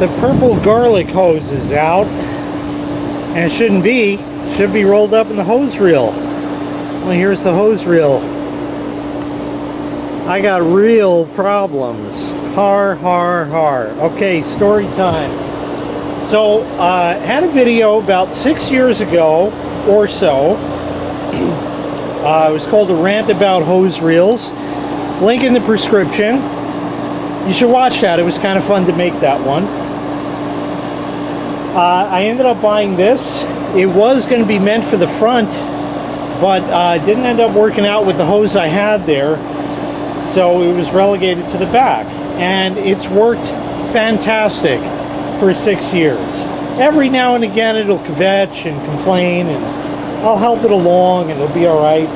The purple garlic hose is out, and it shouldn't be. It should be rolled up in the hose reel. Well, here's the hose reel. I got real problems. Har, har, har. Okay, story time. So, I had a video about 6 years ago or so. It was called A Rant About Hose Reels. Link in the prescription. You should watch that. It was kind of fun to make that one. I ended up buying this. It was going to be meant for the front, but didn't end up working out with the hose I had there. So it was relegated to the back. And it's worked fantastic for 6 years. Every now and again it'll kvetch and complain, and I'll help it along and it'll be alright.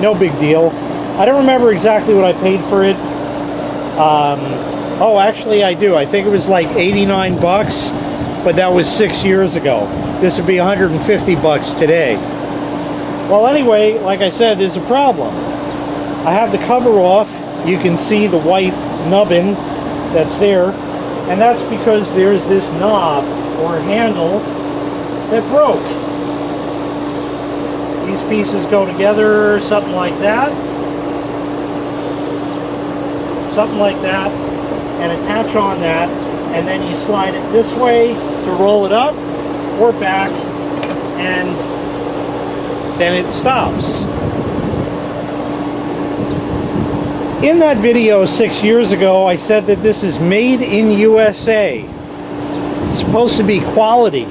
No big deal. I don't remember exactly what I paid for it. Oh, actually I do. I think it was like 89 bucks, but that was 6 years ago. This would be 150 bucks today. Well, anyway, like I said, there's a problem. I have the cover off. You can see the white nubbin that's there, and that's because there's this knob or handle that broke. These pieces go together, something like that, and attach on that, and then you slide it this way to roll it up or back, and then it stops. In that video 6 years ago, I said that this is made in USA. It's supposed to be quality.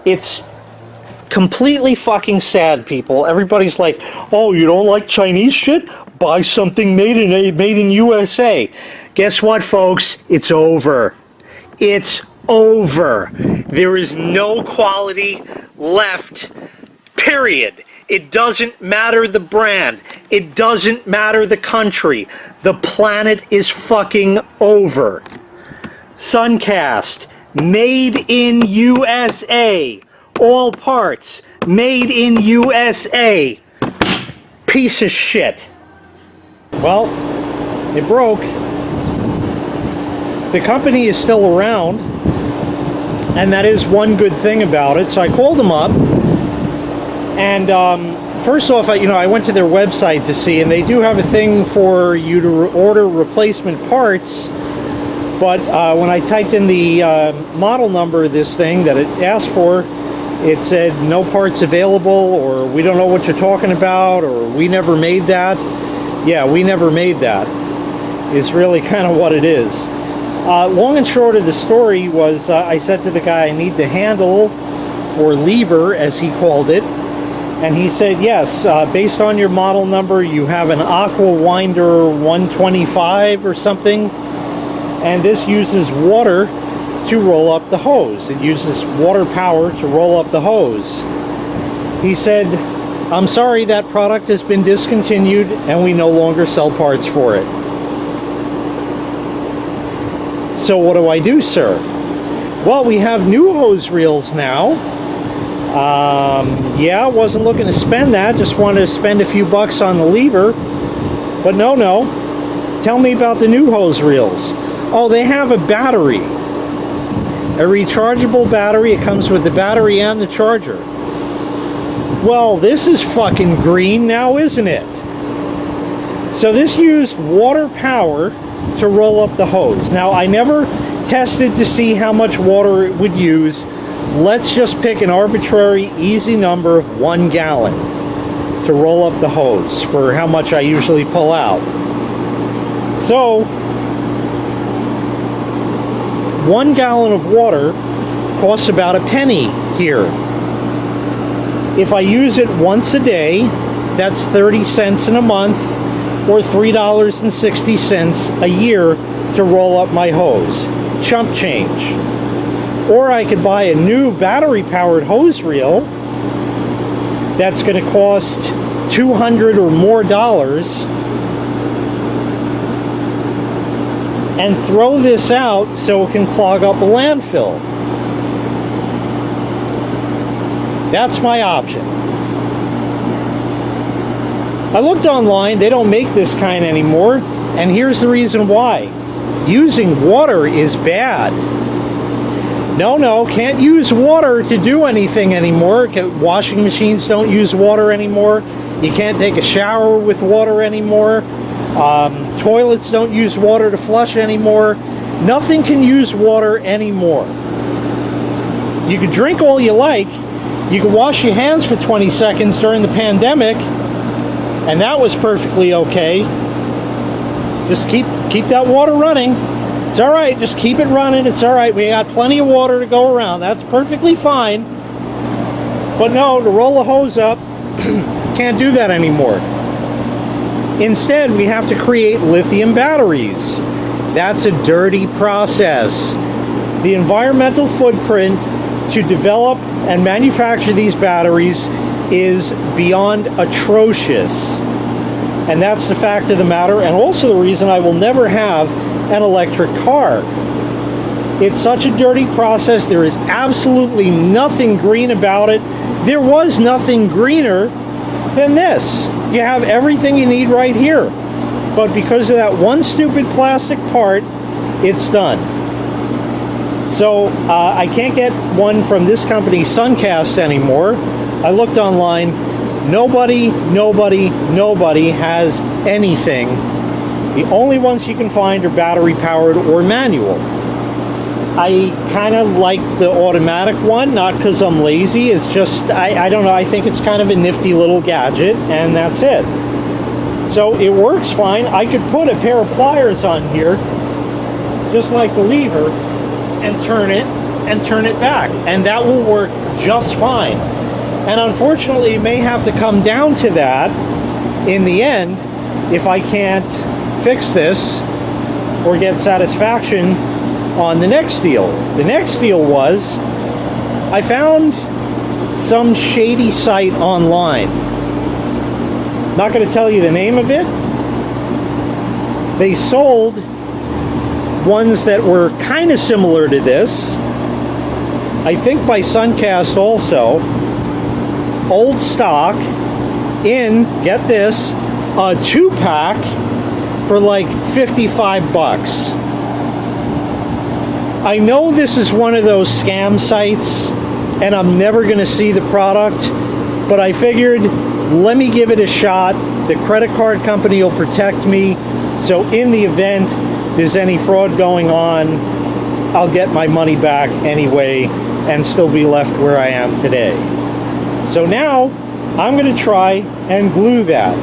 It's completely fucking sad, people. Everybody's like, oh, you don't like Chinese shit? Buy something made in USA. Guess what, folks? It's over. It's over. There is no quality left, period. It doesn't matter the brand. It doesn't matter the country. The planet is fucking over. Suncast, made in USA. All parts, made in USA. Piece of shit. Well, it broke. The company is still around, and that is one good thing about it. So I called them up. And first off, I went to their website to see, and they do have a thing for you to order replacement parts. But when I typed in the model number of this thing that it asked for, it said no parts available, or we don't know what you're talking about, or we never made that. Yeah, we never made that, is really kind of what it is. Long and short of the story was I said to the guy, I need the handle, or lever as he called it. And he said, yes, based on your model number, you have an Aqua Winder 125 or something. And this uses water to roll up the hose. It uses water power to roll up the hose. He said, I'm sorry, that product has been discontinued and we no longer sell parts for it. So what do I do, sir? Well, we have new hose reels now. Yeah, I wasn't looking to spend that, just wanted to spend a few bucks on the lever. But no. Tell me about the new hose reels. Oh, they have a battery. A rechargeable battery. It comes with the battery and the charger. Well, this is fucking green now, isn't it? So this used water power to roll up the hose. Now, I never tested to see how much water it would use. Let's just pick an arbitrary, easy number of 1 gallon to roll up the hose for how much I usually pull out. So, 1 gallon of water costs about a penny here. If I use it once a day, that's 30 cents in a month, or $3.60 a year to roll up my hose. Chump change. Or I could buy a new battery-powered hose reel that's going to cost $200 or more and throw this out so it can clog up a landfill. That's my option. I looked online, they don't make this kind anymore, and here's the reason why. using water is bad. No, can't use water to do anything anymore. Washing machines don't use water anymore. You can't take a shower with water anymore. Toilets don't use water to flush anymore. Nothing can use water anymore. You can drink all you like. You can wash your hands for 20 seconds during the pandemic, and that was perfectly okay. Just keep that water running. It's all right. Just keep it running. It's all right. We got plenty of water to go around. That's perfectly fine. But no, to roll a hose up, can't do that anymore. Instead, we have to create lithium batteries. That's a dirty process. The environmental footprint to develop and manufacture these batteries is beyond atrocious. And that's the fact of the matter, and also the reason I will never have an electric car. It's such a dirty process. There is absolutely nothing green about it. There was nothing greener than this. You have everything you need right here. But because of that one stupid plastic part, it's done. So I can't get one from this company, Suncast, anymore. I looked online. Nobody has anything. The only ones you can find are battery powered or manual. I kind of like the automatic one, not because I'm lazy. It's just, I don't know, I think it's kind of a nifty little gadget, and that's it. So it works fine. I could put a pair of pliers on here, just like the lever, and turn it back, and that will work just fine. And unfortunately, it may have to come down to that in the end if I can't fix this or get satisfaction on the next deal. The next deal was I found some shady site online. Not going to tell you the name of it. They sold ones that were kind of similar to this. I think by Suncast also. Old stock in, get this, a 2-pack for like 55 bucks. I know this is one of those scam sites and I'm never going to see the product, but I figured let me give it a shot. The credit card company will protect me, so in the event there's any fraud going on, I'll get my money back anyway and still be left where I am today. So now I'm going to try and glue that.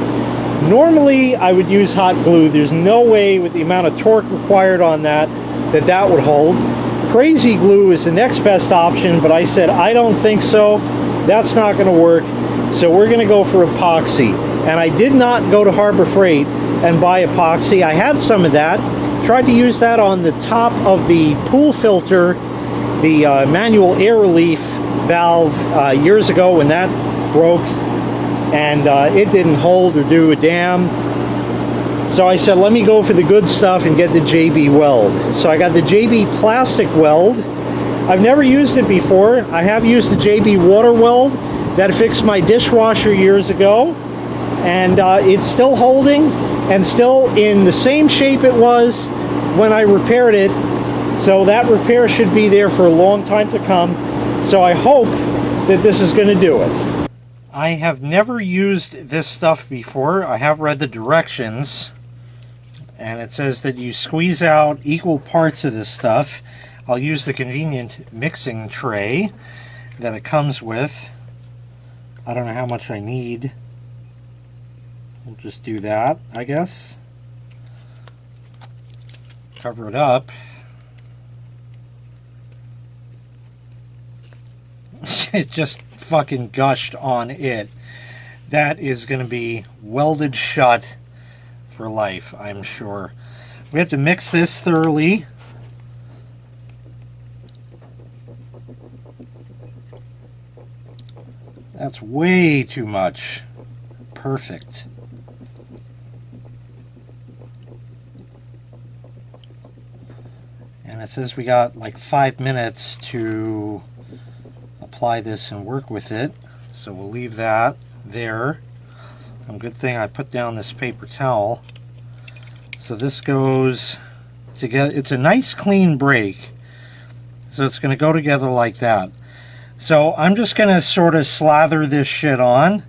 Normally I would use hot glue. There's no way with the amount of torque required on that that would hold. Crazy glue is the next best option, but I said I don't think so. That's not going to work. So we're going to go for epoxy. And I did not go to Harbor Freight and buy epoxy. I had some of that. Tried to use that on the top of the pool filter, the manual air relief valve years ago when that broke, and it didn't hold or do a damn. So I said let me go for the good stuff and get the JB Weld. So I got the JB plastic weld. I've never used it before. I have used the JB water weld that fixed my dishwasher years ago, and it's still holding and still in the same shape it was when I repaired it. So that repair should be there for a long time to come. So I hope that this is going to do it. I have never used this stuff before. I have read the directions, and it says that you squeeze out equal parts of this stuff. I'll use the convenient mixing tray that it comes with. I don't know how much I need. We'll just do that, I guess. Cover it up. It just fucking gushed on it. That is going to be welded shut for life, I'm sure. We have to mix this thoroughly. That's way too much. Perfect. And it says we got like 5 minutes to apply this and work with it, so we'll leave that there. Good thing I put down this paper towel. So this goes together. It's a nice clean break, so it's going to go together like that. So I'm just going to sort of slather this shit on.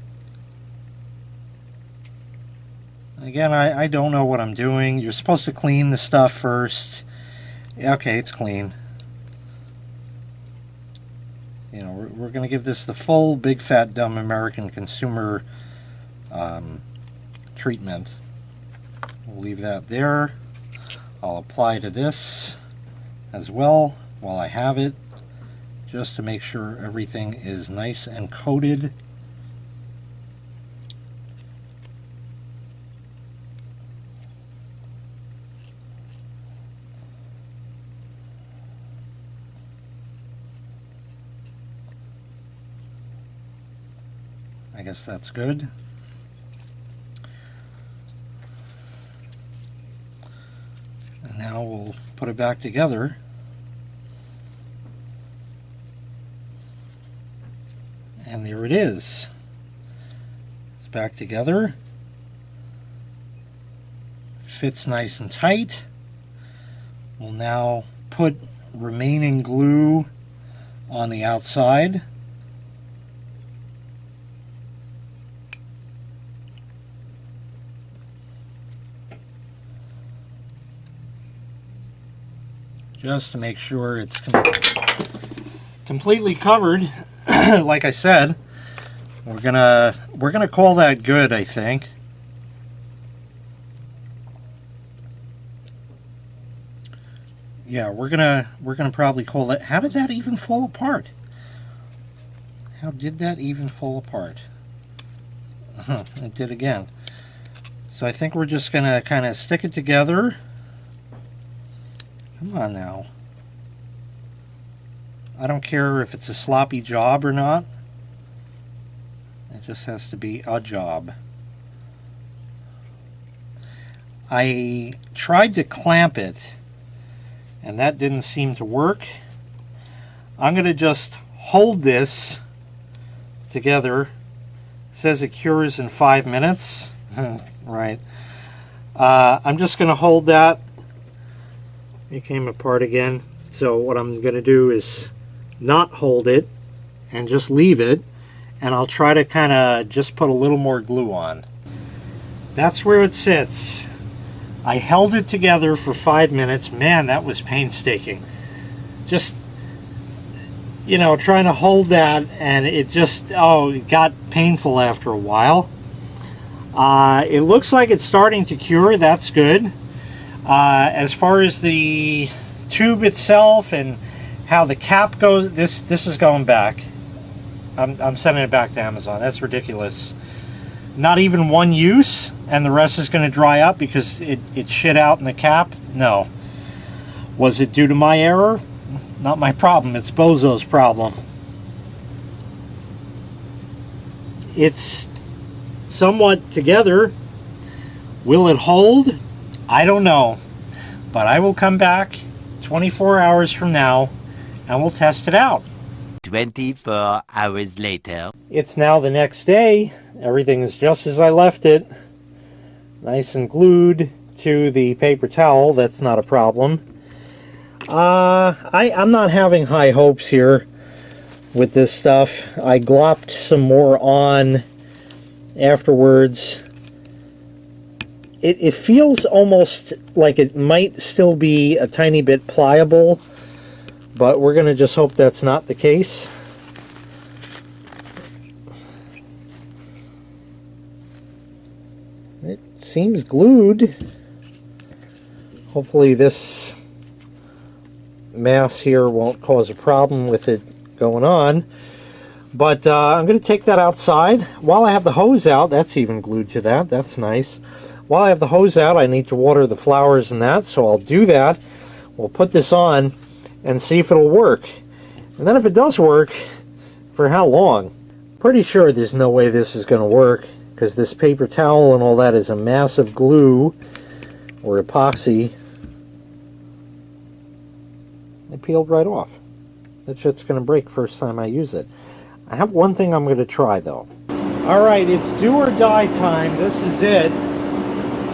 Again, I don't know what I'm doing. You're supposed to clean the stuff first. Okay, it's clean. You know, we're going to give this the full big fat dumb American consumer treatment. We'll leave that there. I'll apply to this as well while I have it, just to make sure everything is nice and coated. I guess that's good. And now we'll put it back together. And there it is. It's back together. Fits nice and tight. We'll now put remaining glue on the outside. Just to make sure it's completely covered. Like I said, we're gonna call that good, I think. Yeah, we're gonna probably call that. How did that even fall apart? How did that even fall apart? It did again. So I think we're just gonna kind of stick it together. Come on now. I don't care if it's a sloppy job or not. It just has to be a job. I tried to clamp it, and that didn't seem to work. I'm going to just hold this together. It says it cures in 5 minutes. Right. I'm just going to hold that. It came apart again. So what I'm going to do is not hold it and just leave it, and I'll try to kind of just put a little more glue on. That's where it sits. I held it together for 5 minutes. Man, that was painstaking. Just, you know, trying to hold that, and it just, it got painful after a while. It looks like it's starting to cure. That's good. As far as the tube itself and how the cap goes, this is going back. I'm sending it back to Amazon. That's ridiculous. Not even one use, and the rest is going to dry up because it shit out in the cap? No. Was it due to my error? Not my problem. It's Bozo's problem. It's somewhat together. Will it hold? I don't know. But I will come back 24 hours from now and we'll test it out. 24 hours later. It's now the next day. Everything is just as I left it. Nice and glued to the paper towel. That's not a problem. I'm not having high hopes here with this stuff. I glopped some more on afterwards. It feels almost like it might still be a tiny bit pliable, but we're going to just hope that's not the case. It seems glued. Hopefully this mass here won't cause a problem with it going on. But I'm going to take that outside. While I have the hose out, that's even glued to that. That's nice. While I have the hose out, I need to water the flowers and that, so I'll do that. We'll put this on and see if it'll work. And then if it does work, for how long? Pretty sure there's no way this is going to work, because this paper towel and all that is a massive glue or epoxy. It peeled right off. That shit's going to break first time I use it. I have one thing I'm going to try though. Alright, it's do or die time. This is it.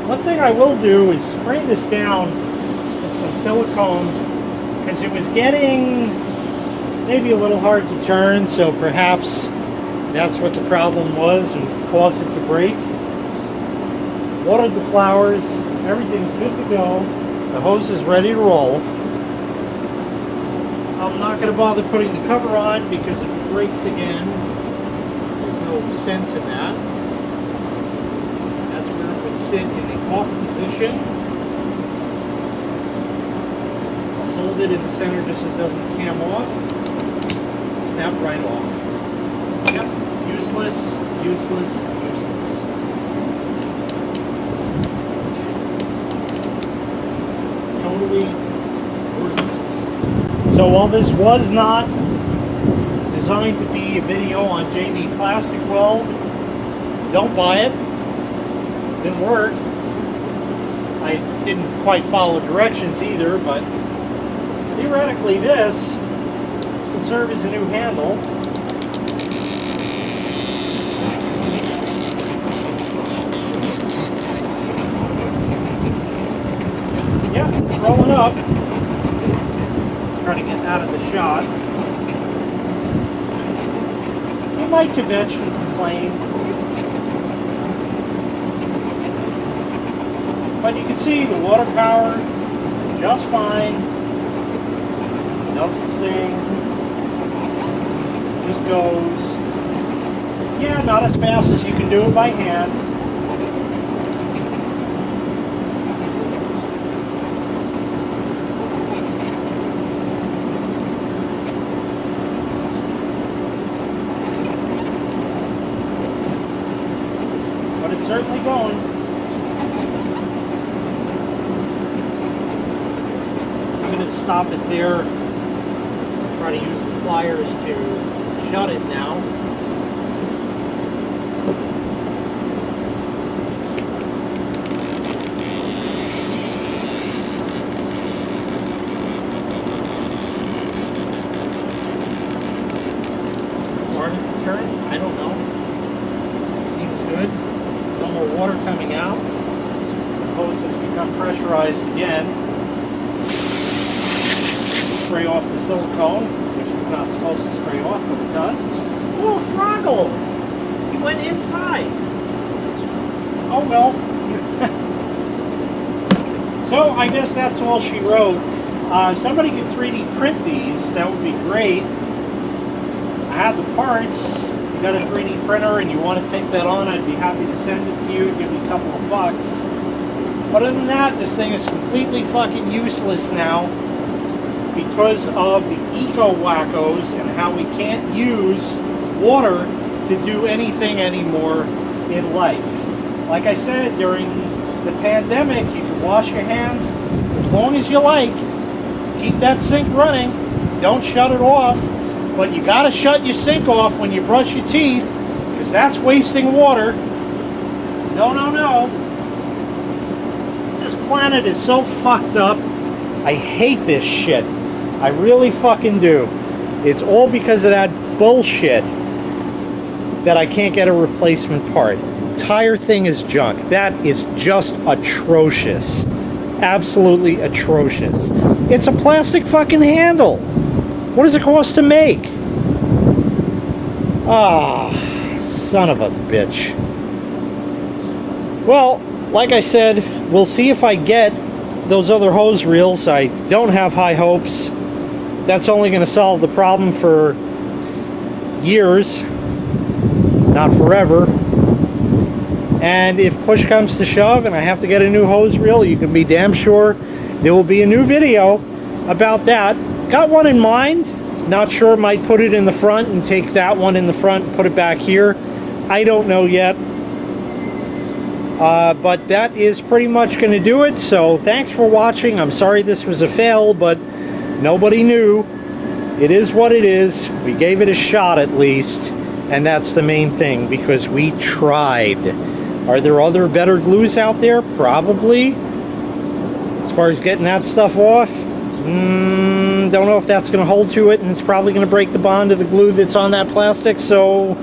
One thing I will do is spray this down with some silicone because it was getting maybe a little hard to turn, so perhaps that's what the problem was and caused it to break. Watered the flowers, everything's good to go. The hose is ready to roll. I'm not going to bother putting the cover on because if it breaks again, there's no sense in that. That's where it would sit in the off position. I'll hold it in the center just so it doesn't cam off. Snap right off. Yep, useless, useless, useless. Totally worthless. So while this was not designed to be a video on JB Plastic Weld, don't buy it. Didn't work. I didn't quite follow directions either, but theoretically this can serve as a new handle. Yep, it's rolling up. Trying to get out of the shot. You might kvetch and complain, but you can see the water power is just fine. Doesn't sting. Just goes. Yeah, not as fast as you can do it by hand. Certainly going. I'm going to stop it there. Try to use the pliers to shut it now. How far does it turn? I don't know. It seems good. No more water coming out. The hose has become pressurized again. Spray off the silicone, which it's not supposed to spray off, but it does. Oh, Froggle! He went inside. Oh well. So I guess that's all she wrote. If somebody could 3D print these, that would be great. I have the parts. Got a 3D printer and you want to take that on, I'd be happy to send it to you, give you a couple of bucks. But other than that, this thing is completely fucking useless now because of the eco-wackos and how we can't use water to do anything anymore in life. Like I said, during the pandemic, you can wash your hands as long as you like. Keep that sink running. Don't shut it off. But you gotta shut your sink off when you brush your teeth, because that's wasting water. No, no, no. This planet is so fucked up. I hate this shit. I really fucking do. It's all because of that bullshit that I can't get a replacement part. Entire thing is junk. That is just atrocious. Absolutely atrocious. It's a plastic fucking handle. What does it cost to make? Ah, son of a bitch. Well, like I said, we'll see if I get those other hose reels. I don't have high hopes. That's only going to solve the problem for years, not forever. And if push comes to shove and I have to get a new hose reel, you can be damn sure there will be a new video about that. Got one in mind. Not sure, might put it in the front and take that one in the front and put it back here. I don't know yet. But that is pretty much going to do it. So thanks for watching. I'm sorry this was a fail, but nobody knew. It is what it is. We gave it a shot at least. And that's the main thing, because we tried. Are there other better glues out there? Probably. As far as getting that stuff off, don't know if that's going to hold to it, and it's probably going to break the bond of the glue that's on that plastic, so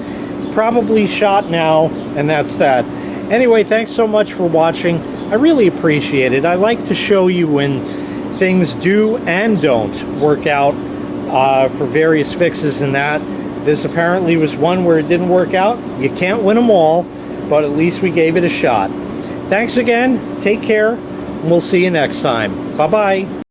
probably shot now, and that's that. Anyway, thanks so much for watching. I really appreciate it. I like to show you when things do and don't work out for various fixes and that. This apparently was one where it didn't work out. You can't win them all, but at least we gave it a shot. Thanks again. Take care. And we'll see you next time. Bye-bye.